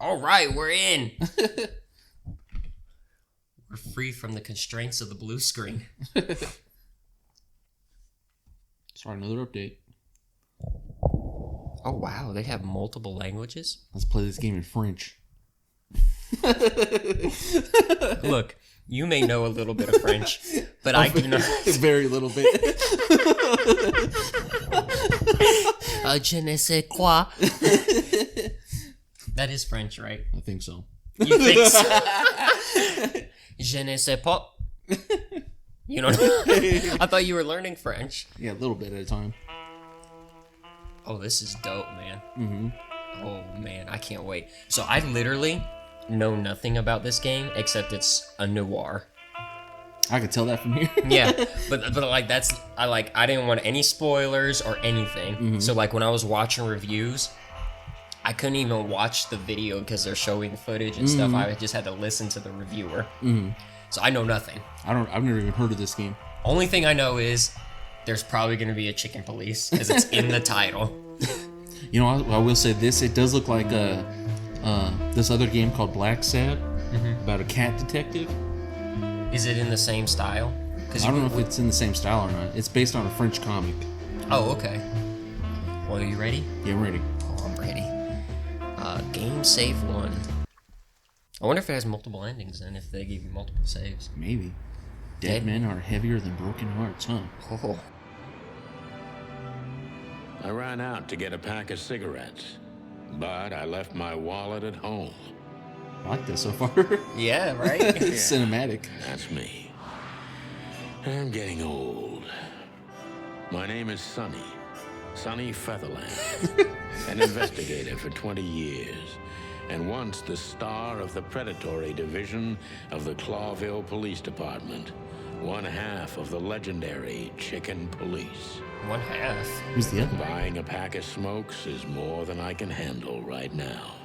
All right, we're in. We're free from the constraints of the blue screen. Sorry, another update. Oh, wow. They have multiple languages? Let's play this game in French. Look, you may know a little bit of French, but I do not. Very little bit. Je ne sais quoi. That is French, right? I think so. You think so? Je ne sais pas. You don't know? I thought you were learning French. Yeah, a little bit at a time. Oh, this is dope, man. Mm-hmm. Oh, man, I can't wait. So I literally know nothing about this game except it's a noir. I could tell that from here. Yeah, but like I didn't want any spoilers or anything. Mm-hmm. So like when I was watching reviews, I couldn't even watch the video because they're showing footage and stuff. I just had to listen to the reviewer. Mm-hmm. So I know nothing. I've never even heard of this game. Only thing I know is there's probably going to be a chicken police because it's in the title. You know, I will say this. It does look like this other game called Black Sad about a cat detective. Is it in the same style? I don't know if it's in the same style or not. It's based on a French comic. Oh, okay. Well, are you ready? Yeah, I'm ready. Oh, I'm ready. Game save 1. I wonder if it has multiple endings and if they give you multiple saves. Maybe. Dead men are heavier than broken hearts, huh? Oh. I ran out to get a pack of cigarettes, but I left my wallet at home. I like this so far. Yeah, right? It's cinematic. That's me. I'm getting old. My name is Sonny Featherland, an investigator for 20 years, and once the star of the predatory division of the Clawville Police Department, one half of the legendary Chicken Police. One half. Who's the other? Buying a pack of smokes is more than I can handle right now.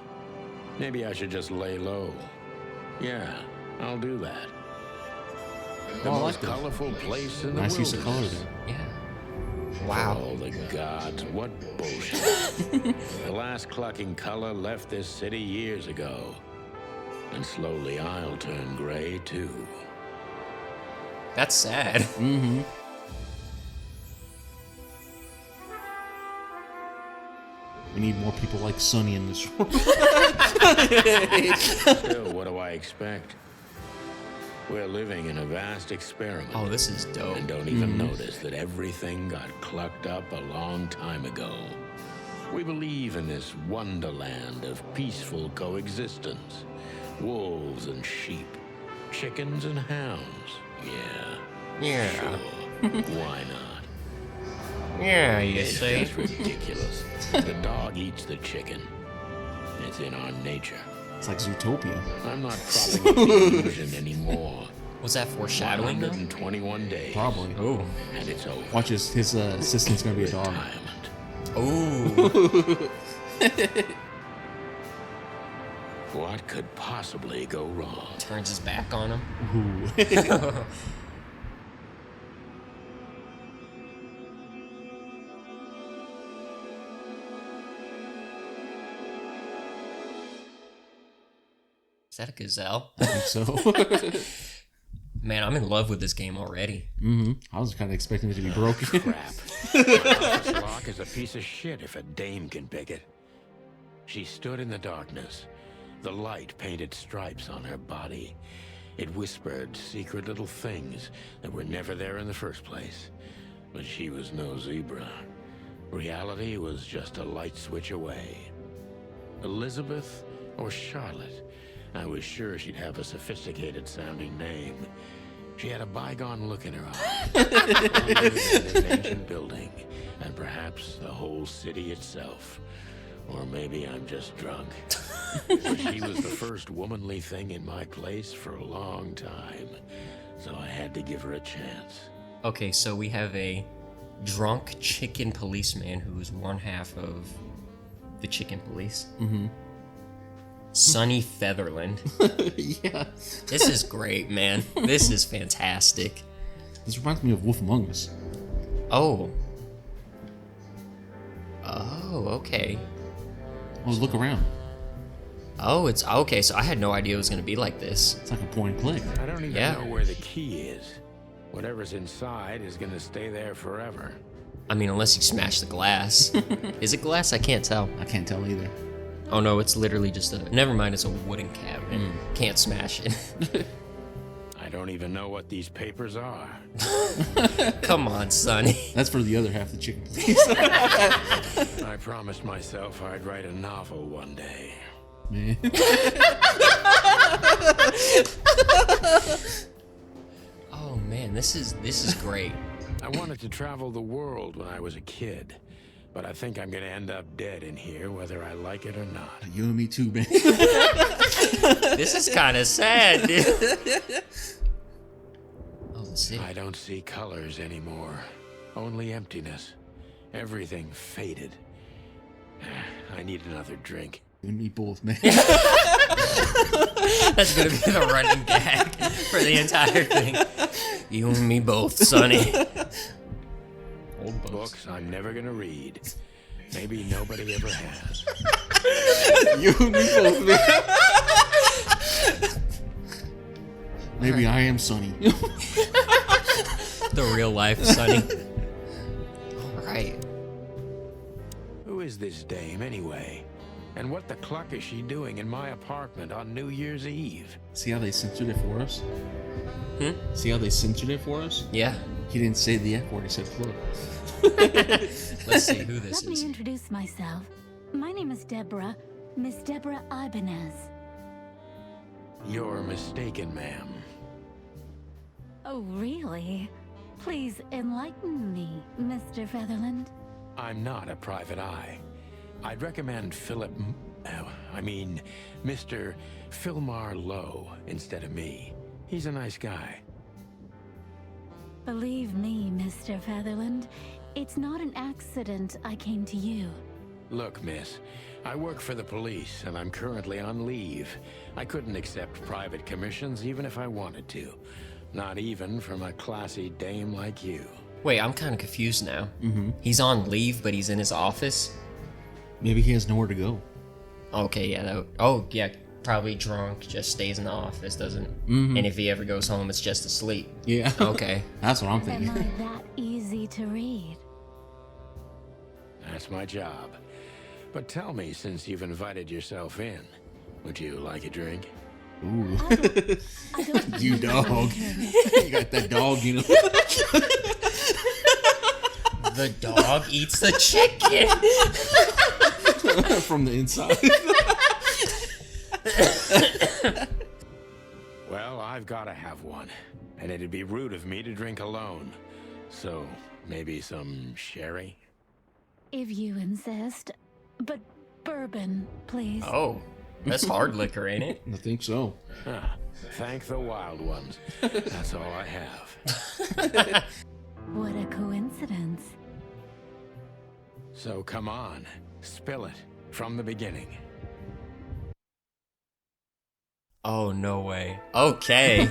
Maybe I should just lay low. Yeah, I'll do that. The Oh, I most like this. colorful place in the Nice use of color wilderness. there. Yeah. Wow. Oh, the gods, what bullshit. The last clucking color left this city years ago. And slowly I'll turn gray, too. That's sad. Mm-hmm. We need more people like Sonny in this world. Still, what do I expect? We're living in a vast experiment. Oh, this is dope. And don't even notice that everything got clucked up a long time ago. We believe in this wonderland of peaceful coexistence. Wolves and sheep, chickens and hounds. Yeah. Sure. Why not? Yeah, you It's see? just ridiculous. The dog eats the chicken. It's in our nature. It's like Zootopia. I'm not propping up the illusion anymore. Was that foreshadowing though? 121 days. Probably. Oh. And it's over. Watch his assistant's gonna be a dog. Retirement. Ooh. What could possibly go wrong? Turns his back on him. Ooh. Is that a gazelle? I think so. Man, I'm in love with this game already. I was kind of expecting it to be broken. Crap. This lock is a piece of shit if a dame can pick it. She stood in the darkness. The light painted stripes on her body. It whispered secret little things that were never there in the first place. But she was no zebra. Reality was just a light switch away. Elizabeth or Charlotte? I was sure she'd have a sophisticated sounding name. She had a bygone look in her eye. Older than this ancient building, and perhaps the whole city itself. Or maybe I'm just drunk. But she was the first womanly thing in my place for a long time. So I had to give her a chance. Okay, so we have a drunk chicken policeman who's one half of the chicken police. Sonny Featherland. Yeah. This is great, man. This is fantastic. This reminds me of Wolf Among Us. Oh. Oh, okay. Oh, look around. Oh, it's okay. So I had no idea it was gonna be like this. It's like a point and click. I don't even know where the key is. Whatever's inside is gonna stay there forever. I mean, unless you smash the glass. Is it glass? I can't tell. I can't tell either. Oh no, it's literally just a. Never mind, it's a wooden cabinet. Can't smash it. I don't even know what these papers are. Come on, Sonny. That's for the other half of the chicken, please. I promised myself I'd write a novel one day. Man. Oh man, this is great. I wanted to travel the world when I was a kid, but I think I'm gonna end up dead in here whether I like it or not. You and me too, man. This is kind of sad, dude. Oh, the city. I don't see colors anymore, only emptiness. Everything faded. I need another drink. You and me both, man. That's gonna be the running gag for the entire thing. You and me both, Sonny. Old Books I'm never gonna read. Maybe nobody ever has. You and me both, man. Maybe I am Sonny. The real life, Sonny. All right. Who is this dame anyway? And what the cluck is she doing in my apartment on New Year's Eve? See how they censored it for us? See how they censored it for us? Yeah. He didn't say the F word, he said cluck. Let's see who this Let is. me introduce myself. My name is Deborah, Miss Deborah Ibanez. You're mistaken, ma'am. Oh, really? Please enlighten me, Mr. Featherland. I'm not a private eye. I'd recommend Mr. Philmar Lowe instead of me. He's a nice guy. Believe me, Mr. Featherland, it's not an accident I came to you. Look, miss, I work for the police and I'm currently on leave. I couldn't accept private commissions even if I wanted to. Not even from a classy dame like you. Wait, I'm kind of confused now. He's on leave, but he's in his office. Maybe he has nowhere to go. Okay, yeah. Yeah. Probably drunk, just stays in the office, doesn't. And if he ever goes home, it's just to sleep. Yeah. Okay. That's what I'm Am thinking. I that easy to read? That's my job. But tell me, since you've invited yourself in, would you like a drink? Ooh. I don't You need dog. anything. You got that dog, you know. The dog eats the chicken. From the inside. Well, I've got to have one. And it'd be rude of me to drink alone. So, maybe some sherry? If you insist. But bourbon, please. Oh, that's hard liquor, ain't it? I think so. Ah, thank the wild ones. That's all I have. What a coincidence. So come on, spill it from the beginning. Oh, no way. Okay.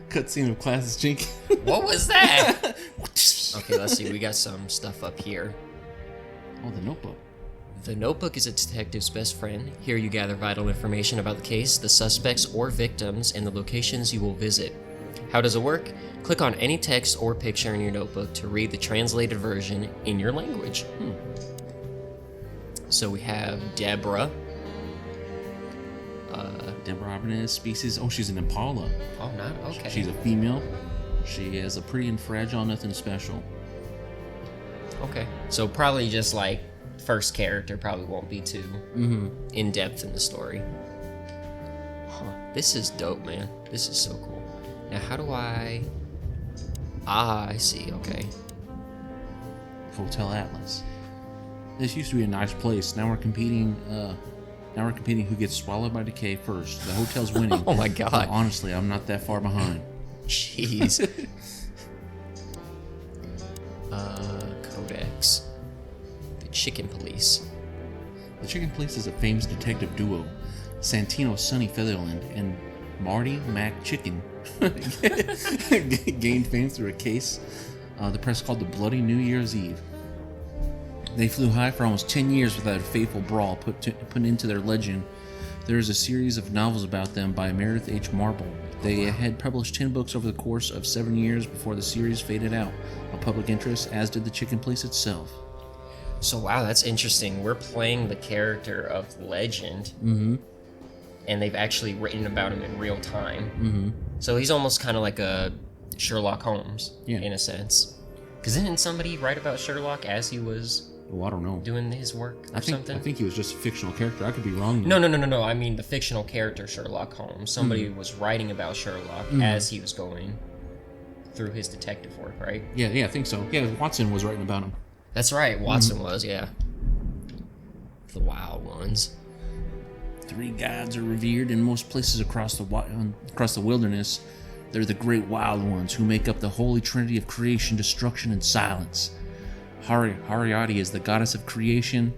Cutscene of classes chink. What was that? Okay, let's see. We got some stuff up here. Oh, the notebook. The notebook is a detective's best friend. Here you gather vital information about the case, the suspects or victims, and the locations you will visit. How does it work? Click on any text or picture in your notebook to read the translated version in your language. So we have Deborah. Deborah Ibanez species. Oh, she's an Impala. Oh, not okay. She's a female. She has a pretty and fragile, nothing special. Okay. So probably just like first character probably won't be too in depth in the story. Huh. This is dope, man. This is so cool. Now how do I... Ah, I see. Okay. Hotel Atlas. This used to be a nice place. Now we're competing. Who gets swallowed by decay first. The hotel's winning. Oh my god. But honestly, I'm not that far behind. Jeez. Codex. The Chicken Police. The Chicken Police is a famous detective duo. Santino Sonny Featherland and Marty Mac Chicken gained fame through a case the press called the Bloody New Year's Eve. They flew high for almost 10 years without a fateful brawl put into their legend. There is a series of novels about them by Meredith H. Marble. They had published 10 books over the course of 7 years before the series faded out of public interest, as did the chicken place itself. So wow, that's interesting. We're playing the character of legend, and they've actually written about him in real time. So he's almost kind of like a Sherlock Holmes, in a sense. Because didn't somebody write about Sherlock as he was Well, I don't know. doing his work or something? I think he was just a fictional character. I could be wrong. No. I mean the fictional character Sherlock Holmes. Somebody was writing about Sherlock as he was going through his detective work, right? Yeah, I think so. Yeah, Watson was writing about him. That's right. Watson was, yeah. The wild ones. 3 gods are revered in most places across the wilderness. They're the great wild ones who make up the holy trinity of creation, destruction, and silence. Hariati is the goddess of creation,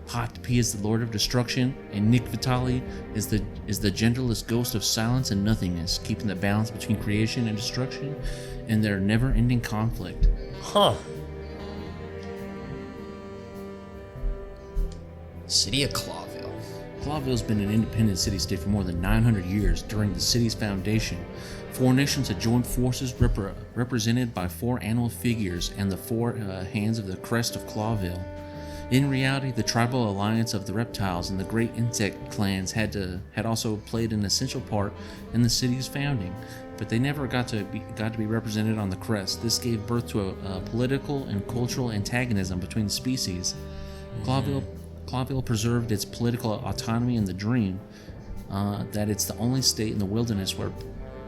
Hatpi is the lord of destruction, and Nick Vitali is the gentlest ghost of silence and nothingness, keeping the balance between creation and destruction in their never-ending conflict. Huh. City of Clawville. Clawville's been an independent city-state for more than 900 years. During the city's foundation, 4 nations had joined forces represented by 4 animal figures and the 4 hands of the crest of Clawville. In reality, the tribal alliance of the reptiles and the great insect clans had also played an essential part in the city's founding, but they never got to be represented on the crest. This gave birth to a political and cultural antagonism between the species. Clawville preserved its political autonomy in the dream that it's the only state in the wilderness where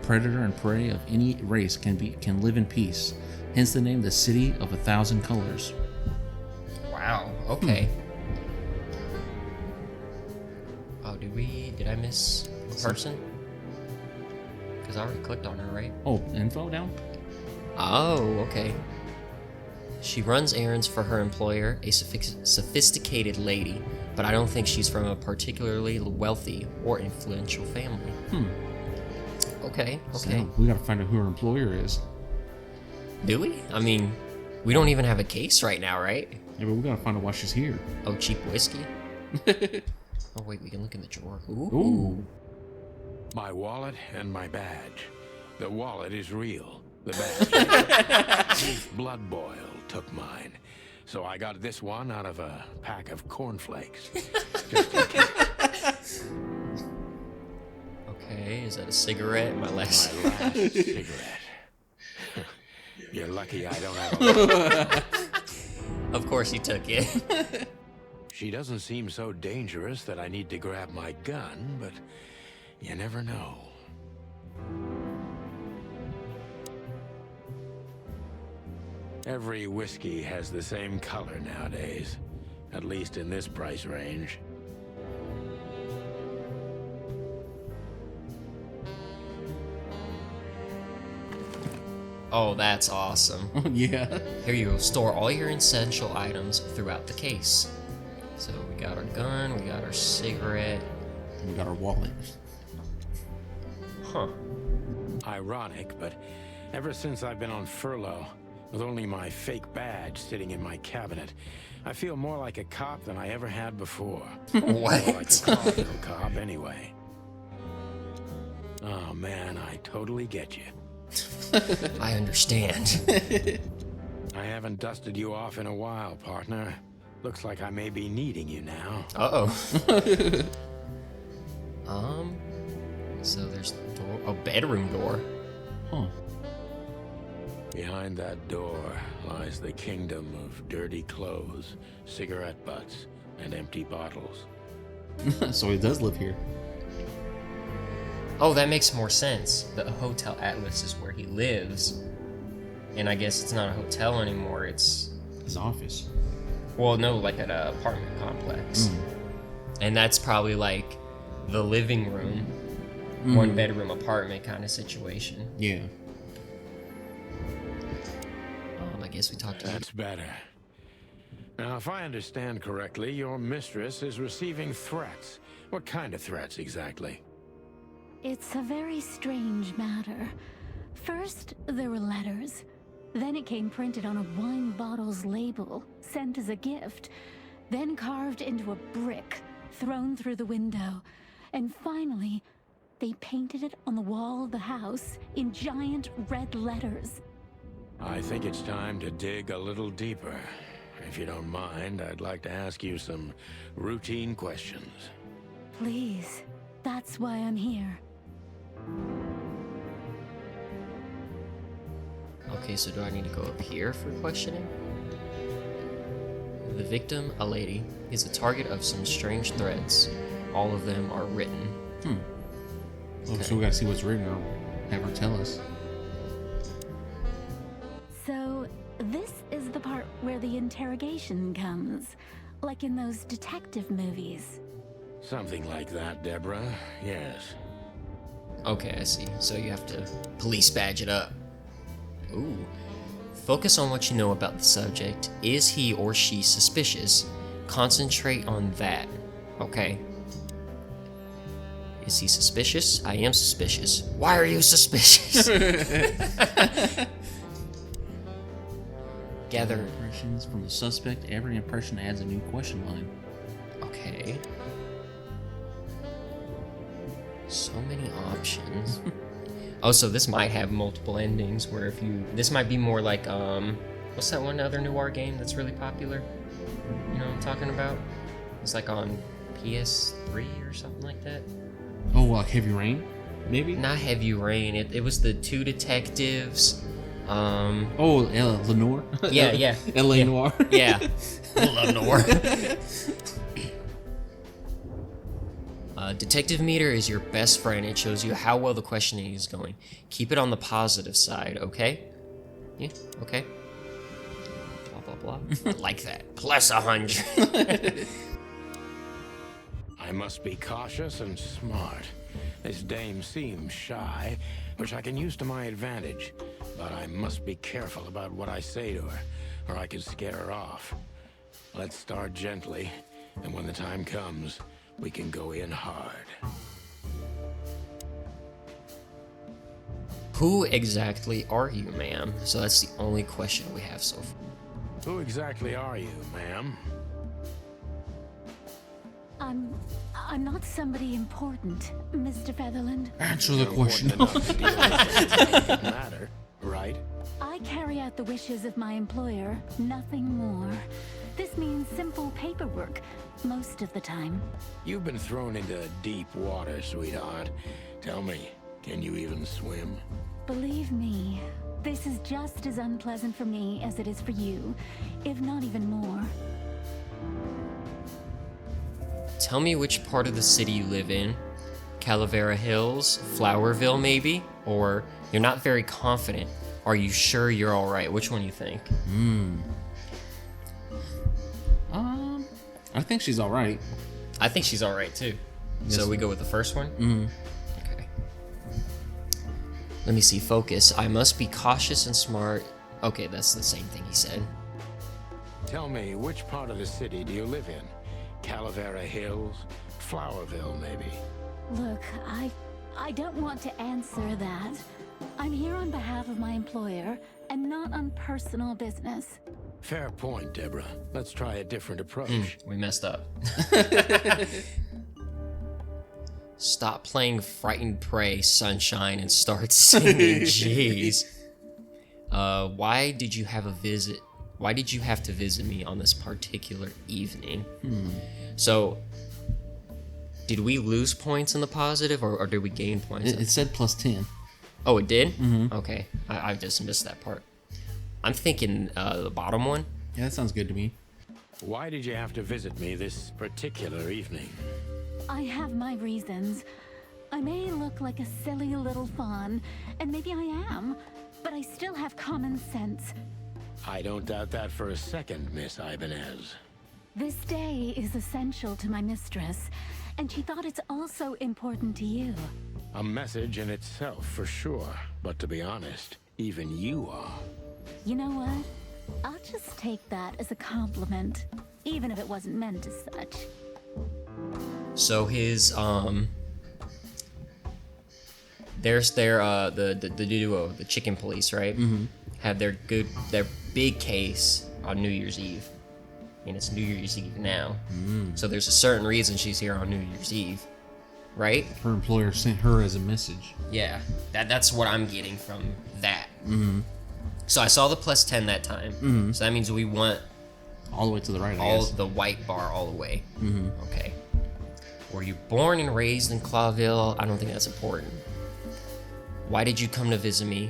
predator and prey of any race can live in peace. Hence the name, the City of 1,000 Colors. Wow. Okay. Oh, did I miss a person? Because I already clicked on her, right? Oh, info down? Oh, okay. She runs errands for her employer, a sophisticated lady, but I don't think she's from a particularly wealthy or influential family. Okay. So we gotta find out who her employer is. Do we? I mean, we don't even have a case right now, right? Yeah, but we gotta find out why she's here. Oh, cheap whiskey? Oh, wait, we can look in the drawer. Ooh. My wallet and my badge. The wallet is real. The badge. Blood Boil took mine. So I got this one out of a pack of cornflakes. Just in case. Okay, is that a cigarette? My last cigarette. You're lucky I don't have a Of course he took it. She doesn't seem so dangerous that I need to grab my gun, but you never know. Every whiskey has the same color nowadays, at least in this price range. Oh, that's awesome. Yeah. Here you go. Store all your essential items throughout the case. So we got our gun, we got our cigarette. We got our wallet. Huh. Ironic, but ever since I've been on furlough, with only my fake badge sitting in my cabinet, I feel more like a cop than I ever had before. What? More like a Clawville cop, anyway. Oh man, I totally get you. I understand. I haven't dusted you off in a while, partner. Looks like I may be needing you now. Uh-oh. So there's a bedroom door. Huh. Behind that door lies the kingdom of dirty clothes, cigarette butts, and empty bottles. So he does live here. Oh, that makes more sense. The Hotel Atlas is where he lives. And I guess it's not a hotel anymore, it's... His office. Well, no, like an apartment complex. And that's probably like the living room, 1-bedroom apartment kind of situation. Yeah. I guess we talked about That's better. Now, if I understand correctly, your mistress is receiving threats. What kind of threats exactly? It's a very strange matter. First, there were letters. Then it came printed on a wine bottle's label, sent as a gift, then carved into a brick, thrown through the window, and finally, they painted it on the wall of the house in giant red letters. I think it's time to dig a little deeper. If you don't mind, I'd like to ask you some routine questions. Please, that's why I'm here. Okay, so do I need to go up here for questioning? The victim, a lady, is a target of some strange threads. All of them are written. Oh, so we gotta see what's written or have her tell us. So, this is the part where the interrogation comes, like in those detective movies. Something like that, Deborah. Yes. Okay, I see. So you have to police badge it up. Ooh. Focus on what you know about the subject. Is he or she suspicious? Concentrate on that. Okay. Is he suspicious? I am suspicious. Why are you suspicious? Gather Impressions from the suspect. Every impression adds a new question line. Okay. So many options. Oh, so this might have multiple endings where if you... This might be more like, what's that one other noir game that's really popular? You know what I'm talking about? It's like on PS3 or something like that. Oh, like Heavy Rain? Maybe? Not Heavy Rain. It was the two detectives. Oh, Lenore? Yeah, yeah. L.A. yeah. Noir? Yeah. Lenore. Detective meter is your best friend. It shows you how well the questioning is going. Keep it on the positive side, okay? Yeah, okay. Blah, blah, blah. Like that. Plus 100. I must be cautious and smart. This dame seems shy, which I can use to my advantage. But I must be careful about what I say to her, or I could scare her off. Let's start gently, and when the time comes, we can go in hard. Who exactly are you, ma'am? So that's the only question we have so far. Who exactly are you, ma'am? I'm not somebody important, Mr. Featherland. Answer the question. Important enough to deal with something that doesn't matter, right? I carry out the wishes of my employer, nothing more. This means simple paperwork, most of the time. You've been thrown into deep water, sweetheart. Tell me, can you even swim? Believe me, this is just as unpleasant for me as it is for you, if not even more. Tell me which part of the city you live in. Calavera Hills, Flowerville maybe? Or you're not very confident. Are you sure you're alright? Which one do you think? I think she's alright. I think she's alright too. Yes. So we go with the first one? Okay. Let me see. Focus. I must be cautious and smart. Okay, that's the same thing he said. Tell me, which part of the city do you live in? Calavera Hills? Flowerville, maybe? Look, I don't want to answer that. I'm here on behalf of my employer, and not on personal business. Fair point, Deborah. Let's try a different approach. We messed up. Stop playing Frightened Prey, Sunshine, and start singing. Jeez. Why did you have to visit me on this particular evening? So, did we lose points in the positive, or did we gain points? It said plus 10. Oh, it did? Okay. I just missed that part. I'm thinking the bottom one. Yeah, that sounds good to me. Why did you have to visit me this particular evening? I have my reasons. I may look like a silly little fawn, and maybe I am, but I still have common sense. I don't doubt that for a second, Miss Ibanez. This day is essential to my mistress, and she thought it's also important to you. A message in itself, for sure. But to be honest, even you are. You know what? I'll just take that as a compliment, even if it wasn't meant as such. So his there's their the duo, the chicken police, right? had their big case on New Year's Eve. And it's New Year's Eve now. So there's a certain reason she's here on New Year's Eve. Right? Her employer sent her as a message. Yeah. That's what I'm getting from that. So I saw the +10 that time. So that means we want all the way to the right, all the white bar all the way. Okay. Were you born and raised in Clawville? I don't think that's important. Why did you come to visit me?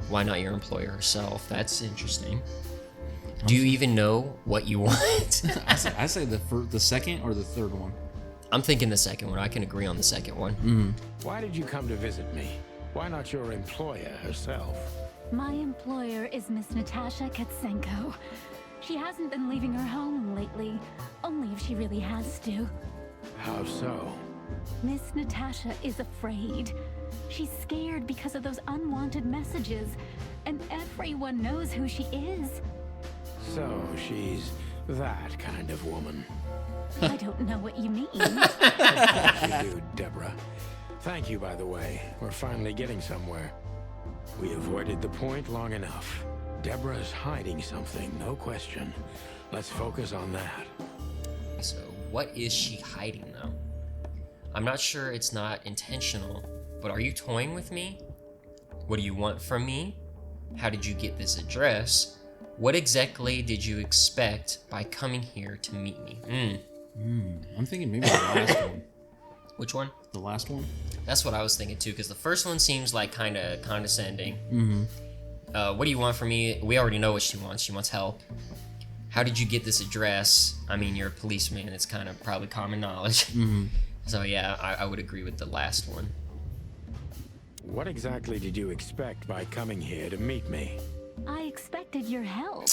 Why not your employer herself? That's interesting. Do you even know what you want? I say the second or the third one. I'm thinking the second one. I can agree on the second one. Why did you come to visit me? Why not your employer herself? My employer is Miss Natasha Katsenko. She hasn't been leaving her home lately, only if she really has to. How so? Miss Natasha is afraid. She's scared because of those unwanted messages, and everyone knows who she is. So she's that kind of woman. I don't know what you mean. You do, Deborah. Thank you, by the way. We're finally getting somewhere. We avoided the point long enough. Deborah's hiding something, no question. Let's focus on that. So what is she hiding though? I'm not sure it's not intentional, but are you toying with me? What do you want from me? How did you get this address? What exactly did you expect by coming here to meet me? I'm thinking maybe the last one. Which one? The last one? That's what I was thinking too, because the first one seems like kind of condescending. What do you want from me? We already know what she wants. She wants help. How did you get this address? I mean, you're a policeman. It's kind of probably common knowledge. So yeah, I would agree with the last one. What exactly did you expect by coming here to meet me? I expected your help,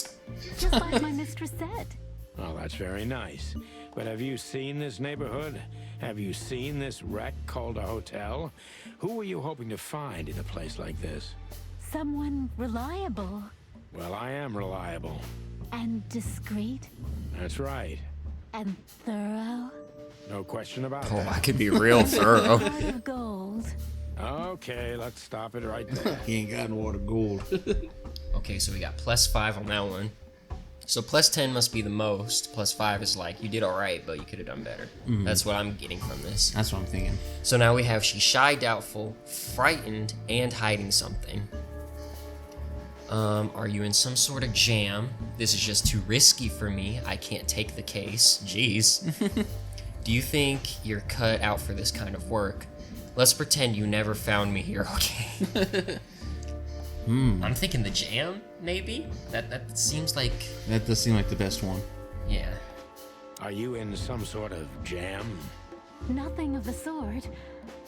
just like my mistress said. Well, that's very nice. But have you seen this neighborhood? Have you seen this wreck called a hotel? Who were you hoping to find in a place like this? Someone reliable. Well, I am reliable. And discreet. That's right. And thorough. No question about Oh, that. I could be real thorough. Heart of gold. Okay, let's stop it right there. He ain't got no water gold. Okay, so we got +5 on that one. So +10 must be the most. +5 is like, you did alright, but you could have done better. That's what I'm getting from this. That's what I'm thinking. So now we have she's shy, doubtful, frightened, and hiding something. Are you in some sort of jam? This is just too risky for me. I can't take the case. Jeez. Do you think you're cut out for this kind of work? Let's pretend you never found me here, okay? I'm thinking the jam, maybe? That seems like... That does seem like the best one. Yeah. Are you in some sort of jam? Nothing of the sort.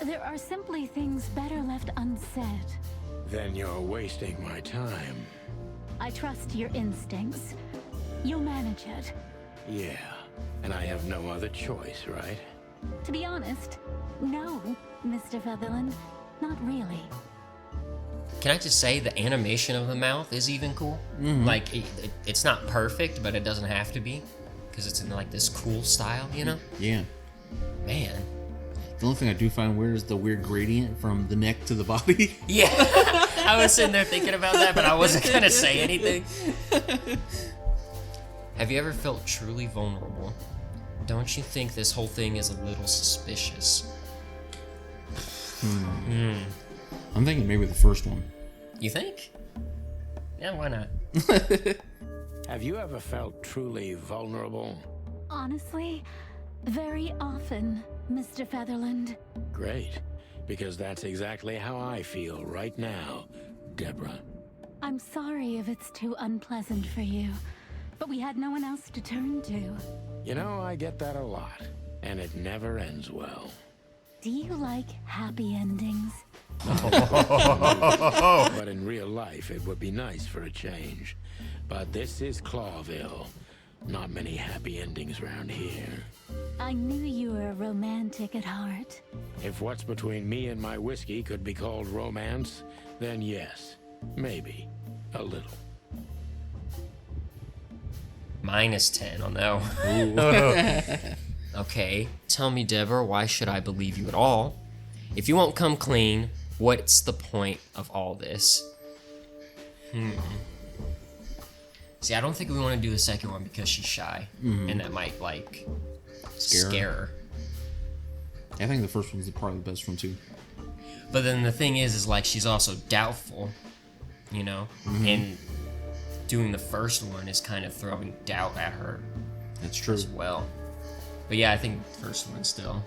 There are simply things better left unsaid. Then you're wasting my time. I trust your instincts. You'll manage it. Yeah, and I have no other choice, right? To be honest, no, Mr. Featherland. Not really. Can I just say the animation of the mouth is even cool? Like, it's not perfect, but it doesn't have to be. Because it's in like this cool style, you know? Yeah. Man. The only thing I do find weird is the weird gradient from the neck to the body. Yeah. I was sitting there thinking about that, but I wasn't going to say anything. Have you ever felt truly vulnerable? Don't you think this whole thing is a little suspicious? I'm thinking maybe the first one. You think? Yeah, why not? Have you ever felt truly vulnerable? Honestly, very often, Mr. Featherland. Great, because that's exactly how I feel right now, Deborah. I'm sorry if it's too unpleasant for you, but we had no one else to turn to. You know, I get that a lot, and it never ends well. Do you like happy endings? But in real life, it would be nice for a change. But this is Clawville. Not many happy endings around here. I knew you were romantic at heart. If what's between me and my whiskey could be called romance, then yes, maybe, a little. -10 on that one. Okay, tell me, Deborah, why should I believe you at all? If you won't come clean, what's the point of all this? See, I don't think we want to do the second one because she's shy, and that might like scare her. I think the first one's probably the best one too. But then the thing is like she's also doubtful, you know, and doing the first one is kind of throwing doubt at her. That's true as well. But yeah, I think the first one still.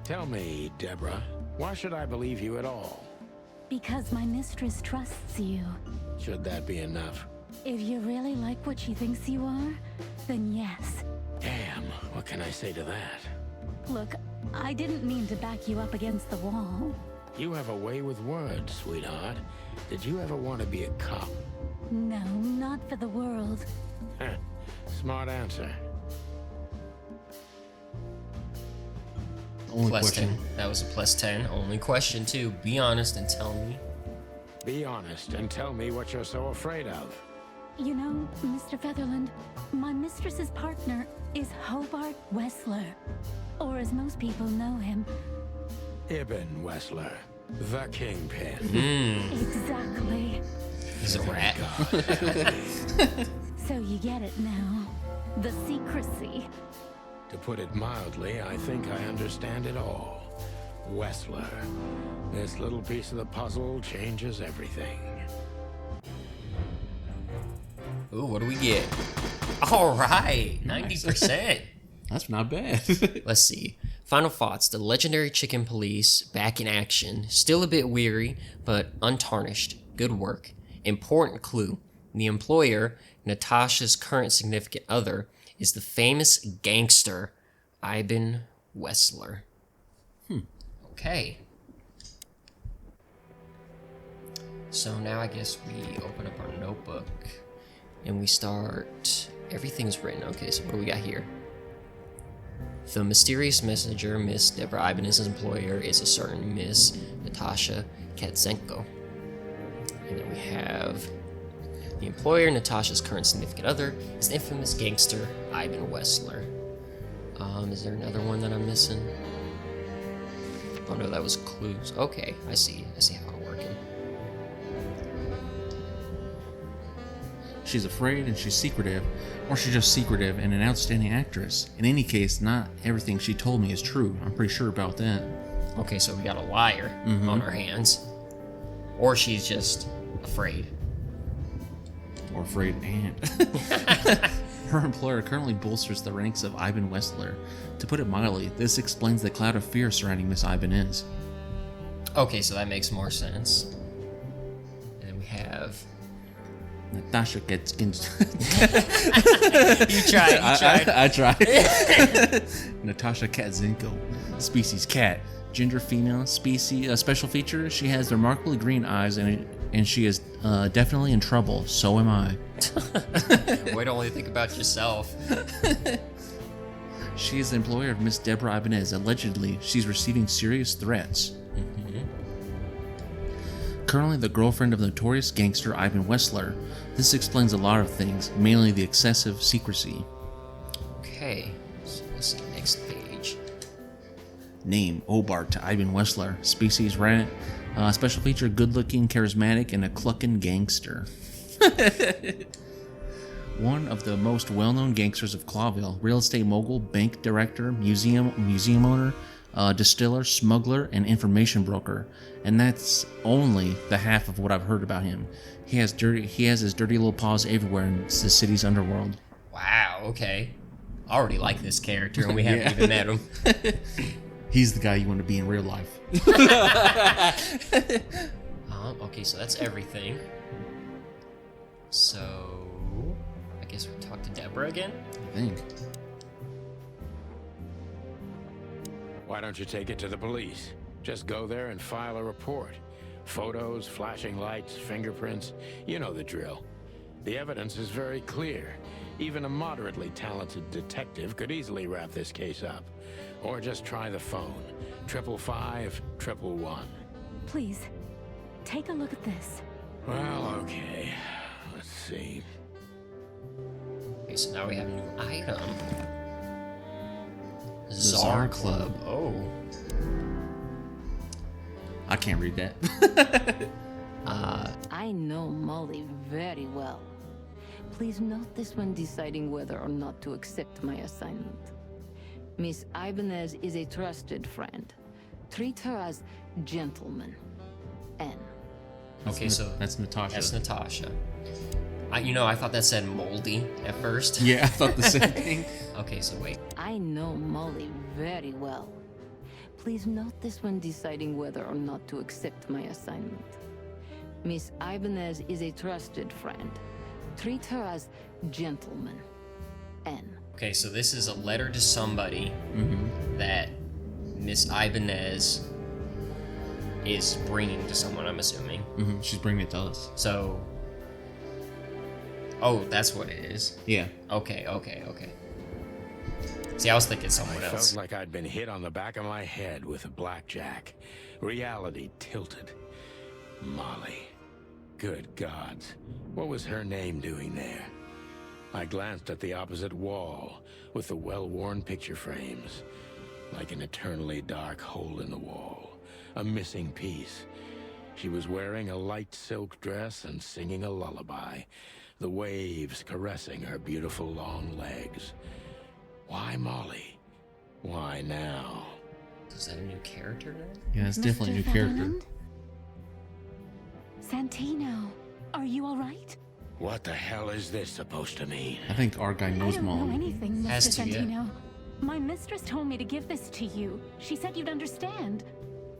Tell me, Deborah, why should I believe you at all? Because my mistress trusts you. Should that be enough? If you really like what she thinks you are, then yes. Damn, what can I say to that? Look, I didn't mean to back you up against the wall. You have a way with words, sweetheart. Did you ever want to be a cop? No, not for the world. Heh, smart answer. Only Plus question. 10. That was a plus 10. Only question too. Be honest and tell me. Be honest and tell me what you're so afraid of. You know, Mr. Featherland, my mistress's partner is Hobart Wessler. Or as most people know him. Ibn Wessler, the kingpin. Exactly. He's a rat. So you get it now. The secrecy. To put it mildly, I think I understand it all. Wessler. This little piece of the puzzle changes everything. Ooh, what do we get? All right, 90%. That's not bad. Let's see. Final thoughts. The legendary chicken police back in action. Still a bit weary, but untarnished. Good work. Important clue. The employer, Natasha's current significant other, is the famous gangster Ibn Wessler. Okay. So now I guess we open up our notebook and we start. Everything's written. Okay, so what do we got here? The mysterious messenger, Miss Deborah Ibanez's employer, is a certain Miss Natasha Katzenko. And then we have the employer, Natasha's current significant other, is the infamous gangster Ibn Wessler. Is there another one that I'm missing? Oh no, that was clues. Okay, I see how it's working. She's afraid and she's secretive, or she's just secretive and an outstanding actress. In any case, not everything she told me is true. I'm pretty sure about that. Okay, so we got a liar on our hands. Or she's just afraid. Or afraid and. Her employer currently bolsters the ranks of Ibn Wessler. To put it mildly, this explains the cloud of fear surrounding Miss Ibanez. Okay, so that makes more sense. And then we have... Natasha gets... You tried. I tried. Natasha Katzenko, species cat, gender female, species special feature. She has remarkably green eyes and she is definitely in trouble. So am I. Way to only think about yourself. She is the employer of Miss Deborah Ibanez. Allegedly, she's receiving serious threats. Currently the girlfriend of the notorious gangster Ibn Wessler. This explains a lot of things, mainly the excessive secrecy. Okay, so let's see, next page. Name, Hobart to Ibn Wessler. Species, rat. Special feature, good-looking, charismatic, and a clucking gangster. One of the most well-known gangsters of Clawville. Real estate mogul, bank director, museum owner, distiller, smuggler, and information broker. And that's only the half of what I've heard about him. He has his dirty little paws everywhere in the city's underworld. Wow, okay. I already like this character and we haven't even met him. He's the guy you want to be in real life. Okay, so that's everything. So, I guess we talk to Deborah again? I think. Why don't you take it to the police? Just go there and file a report. Photos, flashing lights, fingerprints, you know the drill. The evidence is very clear. Even a moderately talented detective could easily wrap this case up. Or just try the phone. 555-111. Please, take a look at this. Well, okay. Let's see. Okay, so now we have a new item. Czar Club. Oh. I can't read that. I know Molly very well. Please note this when deciding whether or not to accept my assignment. Miss Ibanez is a trusted friend. Treat her as gentleman. N. Okay, so that's Natasha. That's Natasha. I thought that said moldy at first. Yeah, I thought the same thing. Okay, so wait. I know Molly very well. Please note this when deciding whether or not to accept my assignment. Miss Ibanez is a trusted friend. Treat her as gentleman. N. Okay, so this is a letter to somebody that Miss Ibanez is bringing to someone, I'm assuming. She's bringing it to us. So... Oh, that's what it is. Yeah. Okay. See, I was thinking someone I else. felt like I'd been hit on the back of my head with a blackjack. Reality tilted. Molly. Good gods. What was her name doing there? I glanced at the opposite wall with the well-worn picture frames. Like an eternally dark hole in the wall. A missing piece. She was wearing a light silk dress and singing a lullaby. The waves caressing her beautiful long legs. Why Molly? Why now? Is that a new character then? Yeah, it's definitely a new character. Santino, are you all right? What the hell is this supposed to mean? I think our guy I knows don't know Molly. anything, Has Mr. to, yeah. Santino. My mistress told me to give this to you. She said you'd understand.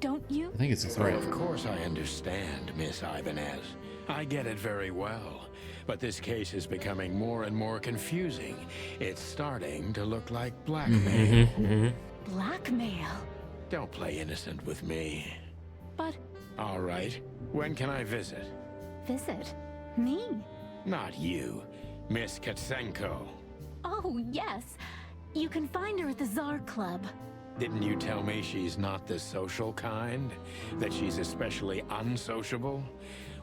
Don't you? I think it's a Well, threat. of course I understand, Miss Ibanez. I get it very well. But this case is becoming more and more confusing. It's starting to look like blackmail. Blackmail. Don't play innocent with me. But All right. When can I visit? visit me? Not you. Miss Katsenko. Oh, yes. You can find her at the Czar Club. Didn't you tell me she's not the social kind? That she's especially unsociable?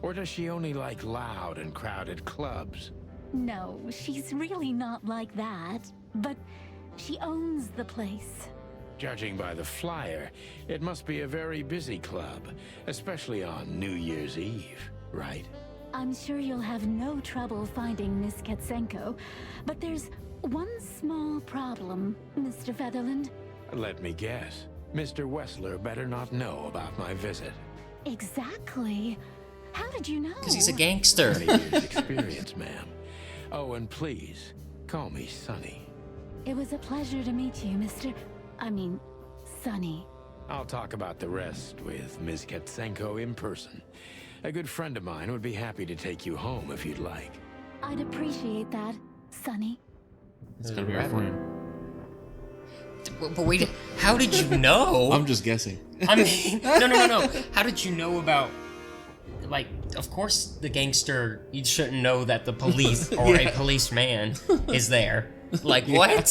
Or does she only like loud and crowded clubs? No, she's really not like that. But she owns the place. Judging by the flyer, it must be a very busy club, especially on New Year's Eve, right? I'm sure you'll have no trouble finding Miss Katsenko. But there's one small problem, Mr. Featherland. Let me guess. Mr. Wessler better not know about my visit. Exactly. How did you know? Because he's a gangster. 20 years experience, ma'am. Oh, and please, call me Sonny. It was a pleasure to meet you, Sonny. I'll talk about the rest with Ms. Katsenko in person. A good friend of mine would be happy to take you home if you'd like. I'd appreciate that, Sonny. It's gotta be our friend. But wait, how did you know? I'm just guessing. I mean, no. How did you know about... Like, of course the gangster, you shouldn't know that the police or a policeman is there. Like, what?